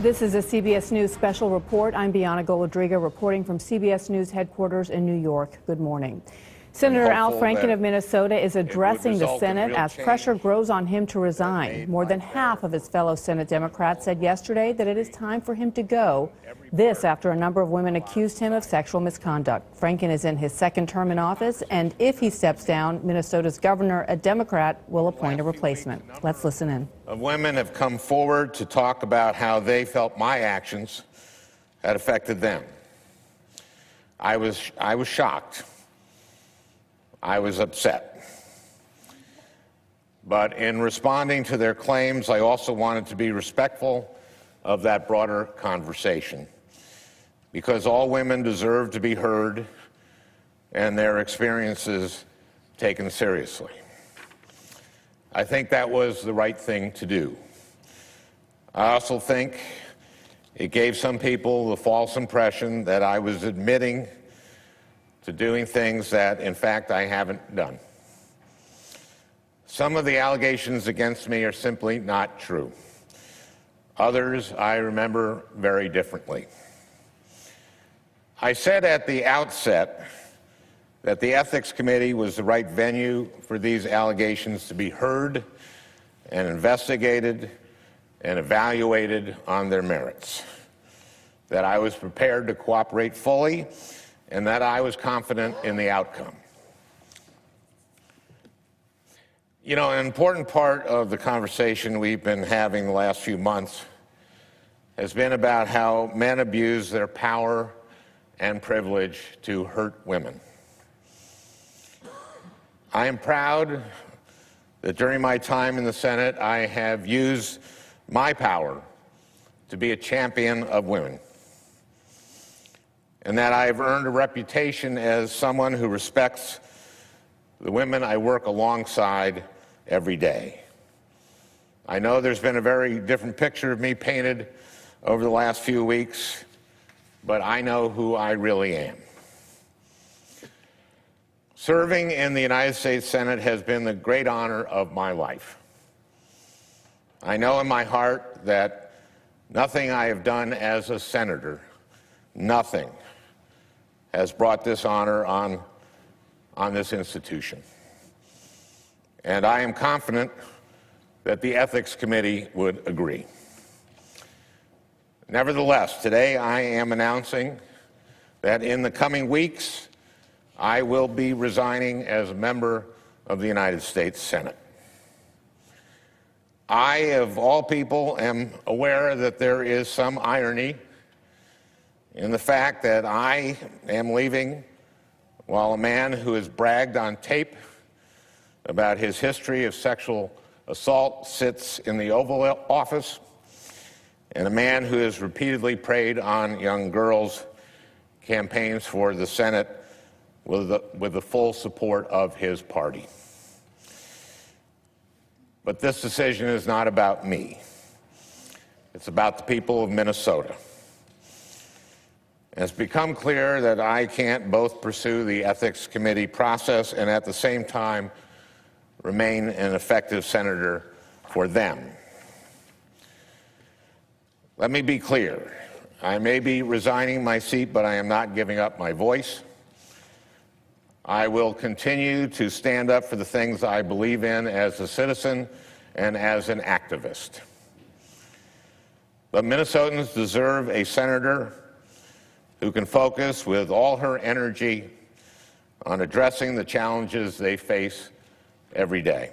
This is a CBS News special report. I'm Bianna Golodriga reporting from CBS News headquarters in New York. Good morning. Senator Al Franken of Minnesota is addressing the Senate as pressure grows on him to resign. More than half of his fellow Senate Democrats said yesterday that it is time for him to go. This after a number of women accused him of sexual misconduct. Franken is in his second term in office, and if he steps down, Minnesota's governor, a Democrat, will appoint a replacement. Let's listen in. Women have come forward to talk about how they felt my actions had affected them. I was shocked. I was upset. But in responding to their claims, I also wanted to be respectful of that broader conversation, because all women deserve to be heard and their experiences taken seriously. I think that was the right thing to do. I also think it gave some people the false impression that I was admitting to doing things that, in fact, I haven't done. Some of the allegations against me are simply not true. Others I remember very differently. I said at the outset that the Ethics Committee was the right venue for these allegations to be heard and investigated and evaluated on their merits, that I was prepared to cooperate fully, and that I was confident in the outcome. You know, an important part of the conversation we've been having the last few months has been about how men abuse their power and privilege to hurt women. I am proud that during my time in the Senate, I have used my power to be a champion of women, and that I have earned a reputation as someone who respects the women I work alongside every day. I know there's been a very different picture of me painted over the last few weeks, but I know who I really am. Serving in the United States Senate has been the great honor of my life. I know in my heart that nothing I have done as a senator, nothing, has brought this honor on this institution. And I am confident that the Ethics Committee would agree. Nevertheless, today I am announcing that in the coming weeks, I will be resigning as a member of the United States Senate. I, of all people, am aware that there is some irony in the fact that I am leaving while a man who has bragged on tape about his history of sexual assault sits in the Oval Office, and a man who has repeatedly preyed on young girls campaigns for the Senate with the full support of his party. But this decision is not about me. It's about the people of Minnesota. It's become clear that I can't both pursue the Ethics Committee process and at the same time remain an effective senator for them. Let me be clear. I may be resigning my seat, but I am not giving up my voice. I will continue to stand up for the things I believe in as a citizen and as an activist. But Minnesotans deserve a senator who can focus with all her energy on addressing the challenges they face every day.